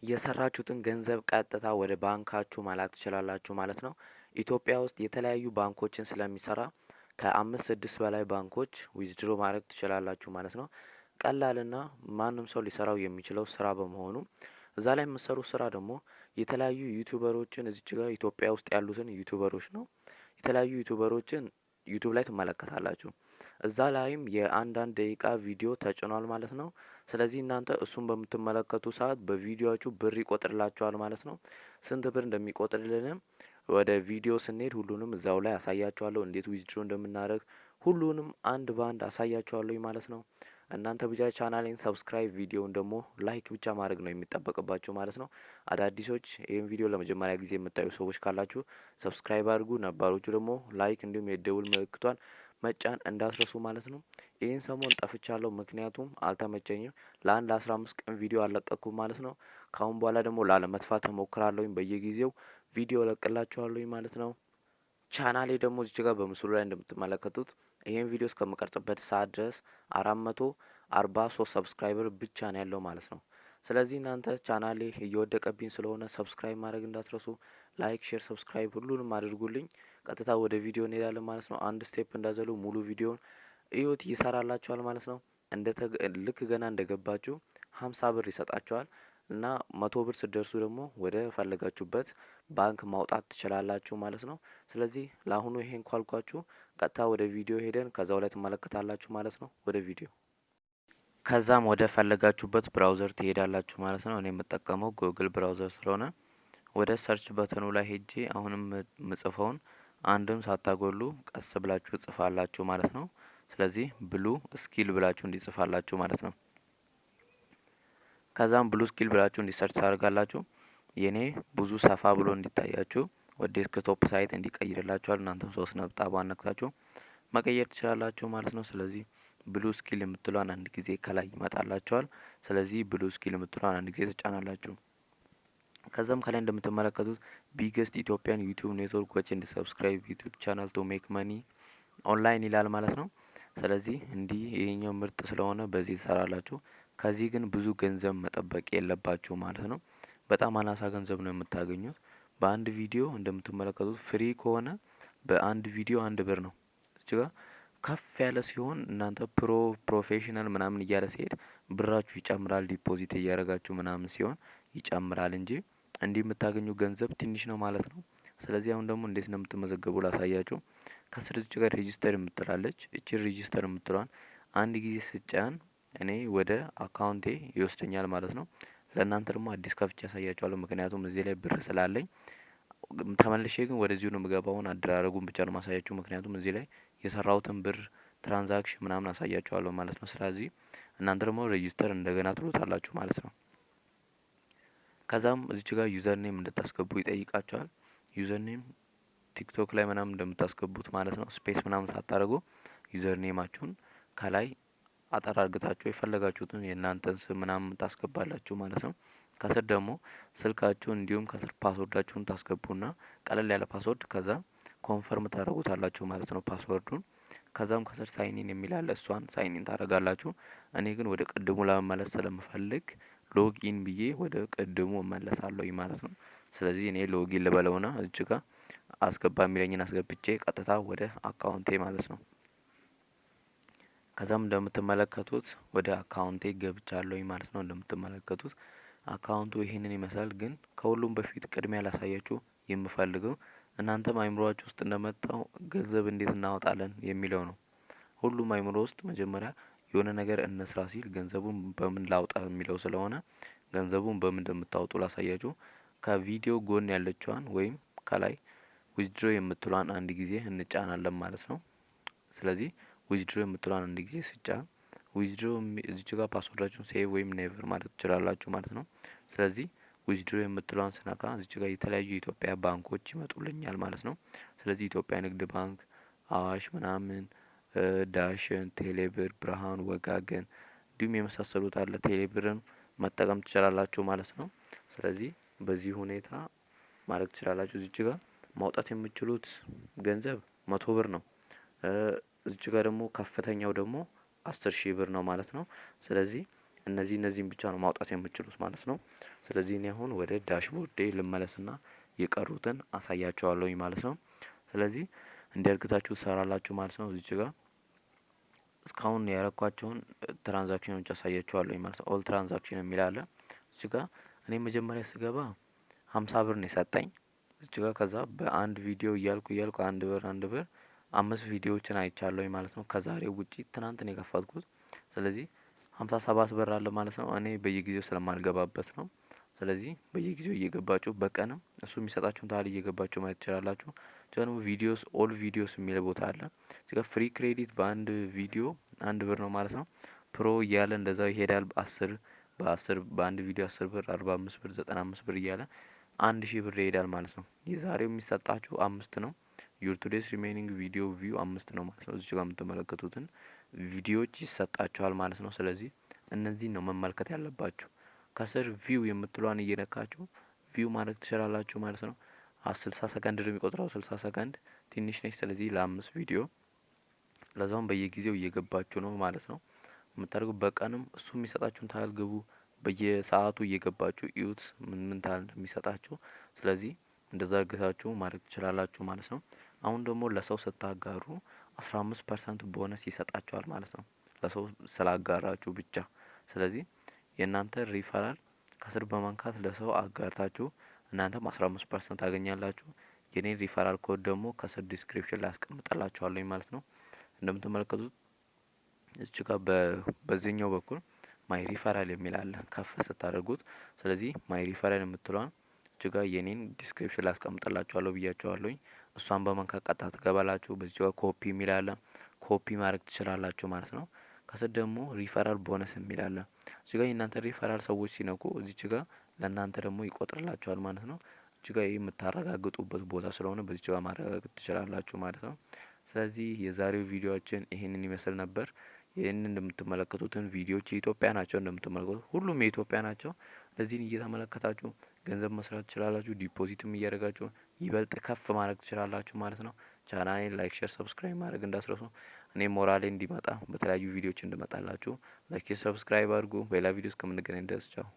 የሰራችሁትን ገንዘብ ቀጥታ ወደ ባንካችሁ መላክ ትችላላችሁ ማለት ነው። ኢትዮጵያ ውስጥ የተለያዩ ባንኮችን ስለሚሰራ ከአምስት ስድስት በላይ ባንኮች ዊዝድሮ ማድረግ ትችላላችሁ ማለት ነው። ቀላልና ማንም ሰው ሊሰራው የሚችለው ስራ በመሆኑ እዛ ላይ የምትሰሩት ስራ ደግሞ የተለያዩ ዩቲዩበሮችን እዚች ጋር ኢትዮጵያ ውስጥ ያሉትን ዩቲዩበሮች ነው። የተለያዩ ዩቲዩበሮችን ዩቲዩብ ላይ ትመለከታላችሁ። እዛ ላይም የአንዳንድ ደቂቃ ቪዲዮ ተጭኗል ማለት ነው። ስለዚህ እናንተ እሱን በምትመለከቱ ሰዓት በቪዲዮአችሁ ብር ይቆጥርላችኋል ማለት ነው። ስንት ብር እንደሚቆጥርልንም ወደ ቪዲዮ ስንሄድ ሁሉንም እዛው ላይ አሳያችኋለሁ። እንዴት ዊዝድሮ እንደምናደርግ ሁሉንም አንድ በአንድ አሳያችኋለሁ ማለት ነው። እናንተ ብቻ ቻናሌን ሰብስክራይብ ቪዲዮውን ደግሞ ላይክ ብቻ ማድረግ ነው የሚጠበቅባችሁ ማለት ነው። አዳዲሶች ይህን ቪዲዮ ለመጀመሪያ ጊዜ የምታዩ ሰዎች ካላችሁ ሰብስክራይብ አድርጉ። ነባሮቹ ደግሞ ላይክ እንዲሁም የደውል ምልክቷን መጫን እንዳትረሱ ማለት ነው። ይህን ሰሞን ጠፍቻለሁ ምክንያቱም አልተመቸኝም። ለአንድ ለ15 ቀን ቪዲዮ አልለቀኩም ማለት ነው። ካሁን በኋላ ደግሞ ላለመጥፋት እሞክራለሁኝ በየጊዜው ቪዲዮ እለቅላችኋለሁኝ ማለት ነው። ቻናሌ ደግሞ እዚች ጋር በምስሉ ላይ እንደምትመለከቱት ይሄን ቪዲዮ እስከምቀርጽበት ሰዓት ድረስ 443 ሰብስክራይበር ብቻ ነው ያለው ማለት ነው። ስለዚህ እናንተ ቻናሌ እየወደቀብኝ ስለሆነ ሰብስክራይብ ማድረግ እንዳትረሱ። ላይክ፣ ሼር፣ ሰብስክራይብ ሁሉንም አድርጉልኝ። ቀጥታ ወደ ቪዲዮ እንሄዳለን ማለት ነው። አንድ ስቴፕ እንዳዘሉ ሙሉ ቪዲዮን እዩት፣ ይሰራላችኋል ማለት ነው። ልክ ገና እንደገባችሁ 50 ብር ይሰጣችኋል እና 100 ብር ስትደርሱ ደግሞ ወደ ፈለጋችሁበት ባንክ ማውጣት ትችላላችሁ ማለት ነው። ስለዚህ ለአሁኑ ይሄን ካልኳችሁ ቀጥታ ወደ ቪዲዮ ሄደን ከዛው ላይ ትመለከታላችሁ ማለት ነው። ወደ ቪዲዮ ከዛም ወደ ፈለጋችሁበት ብራውዘር ትሄዳላችሁ ማለት ነው። እኔ የምጠቀመው ጉግል ብራውዘር ስለሆነ ወደ ሰርች በተኑ ላይ ሄጄ አሁንም ምጽፈውን አንድም ሳታጎሉ ቀስ ብላችሁ ጽፋላችሁ ማለት ነው። ስለዚህ ብሉ ስኪል ብላችሁ እንዲጽፋላችሁ ማለት ነው። ከዛም ብሉ ስኪል ብላችሁ እንዲሰርች ታደርጋላችሁ። የኔ ብዙ ሰፋ ብሎ እንዲታያችሁ ወደ ዴስክቶፕ ሳይት እንዲቀይርላችኋል። እናንተም 3 ነጥብ ነክታችሁ መቀየር ትችላላችሁ ማለት ነው። ስለዚህ ብሉ ስኪል የምትሏን አንድ ጊዜ ከላይ ይመጣላችኋል። ስለዚህ ብሉ ስኪል የምትሏን አንድ ጊዜ ትጫናላችሁ። ከዛም ከላይ እንደምትመለከቱት ቢገስት ኢትዮጵያን ዩቲዩብ ኔትወርክ ዎች ኤንድ ሰብስክራይብ ዩቲዩብ ቻናል ቱ ሜክ መኒ ኦንላይን ይላል ማለት ነው። ስለዚህ እንዲህ ይሄኛው ምርጥ ስለሆነ በዚህ ትሰራላችሁ። ከዚህ ግን ብዙ ገንዘብ መጠበቅ የለባችሁ ማለት ነው። በጣም አናሳ ገንዘብ ነው የምታገኙት። በአንድ ቪዲዮ እንደምትመለከቱት ፍሪ ከሆነ በአንድ ቪዲዮ 1 ብር ነው። እዚህ ጋር ከፍ ያለ ሲሆን እናንተ ፕሮፌሽናል ምናምን እያለ ሲሄድ ብራችሁ ይጨምራል። ዲፖዚት እያደረጋችሁ ምናምን ሲሆን ይጨምራል እንጂ እንዲህ የምታገኙ ገንዘብ ትንሽ ነው ማለት ነው። ስለዚህ አሁን ደግሞ እንዴት ነው የምትመዘገቡ ላሳያችሁ። ከስር እዚህ ጋር ሬጂስተር የምትላለች እቺ ሬጂስተር የምትለዋን አንድ ጊዜ ስጫን እኔ ወደ አካውንቴ ይወስደኛል ማለት ነው። ለእናንተ ደግሞ አዲስ ከፍቼ ያሳያችኋለሁ ምክንያቱም እዚህ ላይ ብር ስላለኝ። ተመልሼ ግን ወደዚሁ ነው የምገባውን አደራረጉን ብቻ ነው ማሳያችሁ ምክንያቱም እዚህ ላይ የሰራሁትን ብር ትራንዛክሽን ምናምን አሳያችኋለሁ ማለት ነው። ስለዚህ እናንተ ደግሞ ሬጂስተር እንደገና ትሉታላችሁ ማለት ነው። ከዛም እዚች ጋር ዩዘር ኔም እንድታስገቡ ይጠይቃችኋል። ዩዘር ኔም ቲክቶክ ላይ ምናምን እንደምታስገቡት ማለት ነው። ስፔስ ምናምን ሳታደርጉ ዩዘር ኔማችሁን ከላይ አጠር አድርጋችሁ የፈለጋችሁትን የእናንተን ስም ምናምን ታስገባላችሁ ማለት ነው። ከስር ደግሞ ስልካችሁን እንዲሁም ከስር ፓስወርዳችሁን ታስገቡና ቀለል ያለ ፓስወርድ ከዛ ኮንፈርም ታደርጉታላችሁ ማለት ነው ፓስወርዱን። ከዛም ከስር ሳይኒን የሚል አለ እሷን ሳይኒን ታደርጋላችሁ። እኔ ግን ወደ ቅድሙ ለመመለስ ስለምፈልግ ሎጊን ብዬ ወደ ቅድሙ እመለሳለሁኝ ማለት ነው። ስለዚህ እኔ ሎጊን ልበለውና እዚህ ጋር አስገባ የሚለኝን አስገብቼ ቀጥታ ወደ አካውንቴ ማለት ነው። ከዛም እንደምትመለከቱት ወደ አካውንቴ ገብቻለሁኝ ማለት ነው። እንደምትመለከቱት አካውንቱ ይሄንን ይመስላል። ግን ከሁሉም በፊት ቅድሚያ ላሳያችሁ የምፈልገው እናንተም አይምሮአችሁ ውስጥ እንደመጣው ገንዘብ እንዴት እናወጣለን የሚለው ነው። ሁሉም አይምሮ ውስጥ መጀመሪያ የሆነ ነገር እንስራ ሲል ገንዘቡን በምን ላውጣ የሚለው ስለሆነ ገንዘቡን በምን እንደምታወጡ ላሳያችሁ። ከቪዲዮ ጎን ያለችዋን ወይም ከላይ ዊዝድሮ የምትሏን አንድ ጊዜ እንጫናለን ማለት ነው። ስለዚህ ዊዝድሮ የምትሏን አንድ ጊዜ ስጫን ዊዝድሮ እዚች ጋር ፓስወርዳችሁን ሴቭ ወይም ኔቨር ማለት ትችላላችሁ ማለት ነው። ስለዚህ ዊዝድሮ የምትለዋን ስነካ እዚች ጋር የተለያዩ የኢትዮጵያ ባንኮች ይመጡልኛል ማለት ነው። ስለዚህ ኢትዮጵያ ንግድ ባንክ፣ አዋሽ ምናምን፣ ዳሽን፣ ቴሌብር፣ ብርሃን፣ ወጋገን እንዲሁም የመሳሰሉት አለ። ቴሌብርን መጠቀም ትችላላችሁ ማለት ነው። ስለዚህ በዚህ ሁኔታ ማድረግ ትችላላችሁ። እዚች ጋር ማውጣት የምትችሉት ገንዘብ 100 ብር ነው። እዚች ጋር ደግሞ ከፍተኛው ደግሞ 10 ሺህ ብር ነው ማለት ነው። ስለዚህ እነዚህን ብቻ ነው ማውጣት የምትችሉት ማለት ነው። ስለዚህ እኔ አሁን ወደ ዳሽቦርዴ ልመለስና የቀሩትን አሳያቸዋለሁኝ ማለት ነው። ስለዚህ እንዲያርግታችሁ ትሰራላችሁ ማለት ነው። እዚች ጋር እስካሁን ያረኳቸውን ትራንዛክሽኖች አሳያችኋለሁ ማለት ነው። ኦል ትራንዛክሽን የሚል አለ እዚህ ጋር። እኔ መጀመሪያ ስገባ 50 ብር ነው የሰጠኝ እዚህ ጋር። ከዛ በአንድ ቪዲዮ እያልኩ አንድ ብር 5 ቪዲዮዎችን አይቻለሁኝ ማለት ነው። ከዛሬው ውጪ ትናንት ነው የከፈትኩት። ስለዚህ 57 ብር አለ ማለት ነው። እኔ በየጊዜው ስለማልገባበት ነው። ስለዚህ በየጊዜው እየገባችሁ በቀንም እሱ የሚሰጣችሁን ታህል እየገባችሁ ማየት ትችላላችሁ። ደግሞ ቪዲዮስ ኦል ቪዲዮስ የሚል ቦታ አለ እዚህ ጋር። ፍሪ ክሬዲት በአንድ ቪዲዮ 1 ብር ነው ማለት ነው። ፕሮ እያለ እንደዛው ይሄዳል። በአንድ ቪዲዮ 10 ብር፣ 45 ብር፣ 95 ብር እያለ 1000 ብር ይሄዳል ማለት ነው። የዛሬው የሚሰጣችሁ 5 ነው። ዩር ቱዴይስ ሪሜይኒንግ ቪዲዮ ቪው 5 ነው ማለት ነው። እዚህ ጋር የምትመለከቱትን ቪዲዮዎች ይሰጣችኋል ማለት ነው። ስለዚህ እነዚህን ነው መመልከት ያለባችሁ። ከስር ቪው የምትሏን እየነካችሁ ቪው ማድረግ ትችላላችሁ ማለት ነው። 60 ሰከንድ ነው የሚቆጥረው። 60 ሰከንድ ትንሽ ነች። ስለዚህ ለ5 ቪዲዮ ለዛውም በየጊዜው እየገባችሁ ነው ማለት ነው የምታደርጉት። በቀንም እሱ የሚሰጣችሁን ታህል ግቡ። በየሰዓቱ እየገባችሁ እዩት ምን ታህል የሚሰጣችሁ። ስለዚህ እንደዛ አድርጋችሁ ማድረግ ትችላላችሁ ማለት ነው። አሁን ደግሞ ለሰው ስታጋሩ 15% ቦነስ ይሰጣችኋል ማለት ነው። ለሰው ስላጋራችሁ ብቻ። ስለዚህ የእናንተ ሪፈራል ከስር በመንካት ለሰው አጋርታችሁ እናንተም 15% ታገኛላችሁ። የኔን ሪፈራል ኮድ ደግሞ ከስር ዲስክሪፕሽን ላይ አስቀምጥላችኋለሁ ማለት ነው። እንደምትመለከቱት እዚህ ጋር በዚህኛው በኩል ማይ ሪፈራል የሚል አለ ከፍ ስታደርጉት። ስለዚህ ማይ ሪፈራል የምትለዋን እዚህ ጋር የኔን ዲስክሪፕሽን ላይ አስቀምጥላችኋለሁ ብያችኋለሁኝ። እሷን በመንካት ቀጥታ ትገባላችሁ። በዚህ ጋር ኮፒ የሚል አለ ኮፒ ማድረግ ትችላላችሁ ማለት ነው። ከስር ደግሞ ሪፈራል ቦነስ የሚል አለ እዚህ ጋር። የእናንተ ሪፈራል ሰዎች ሲነኩ እዚች ጋር ለእናንተ ደግሞ ይቆጥርላችኋል ማለት ነው። እዚህ ጋር የምታረጋግጡበት ቦታ ስለሆነ በዚች ጋር ማረጋገጥ ትችላላችሁ ማለት ነው። ስለዚህ የዛሬው ቪዲዮአችን ይሄንን ይመስል ነበር። ይህንን እንደምትመለከቱትን ቪዲዮዎች የኢትዮጵያ ናቸው። እንደምትመለከቱት ሁሉም የኢትዮጵያ ናቸው። እነዚህን እየተመለከታችሁ ገንዘብ መስራት ትችላላችሁ። ዲፖዚትም እያደረጋችሁ ይበልጥ ከፍ ማድረግ ትችላላችሁ ማለት ነው። ቻናሌን ላይክ፣ ሼር፣ ሰብስክራይብ ማድረግ እንዳትረሱ። እኔ ሞራሌ እንዲመጣ በተለያዩ ቪዲዮዎች እንድመጣላችሁ ላይክ፣ ሰብስክራይብ አድርጉ። በሌላ ቪዲዮ እስከምንገናኝ ድረስ ቻው።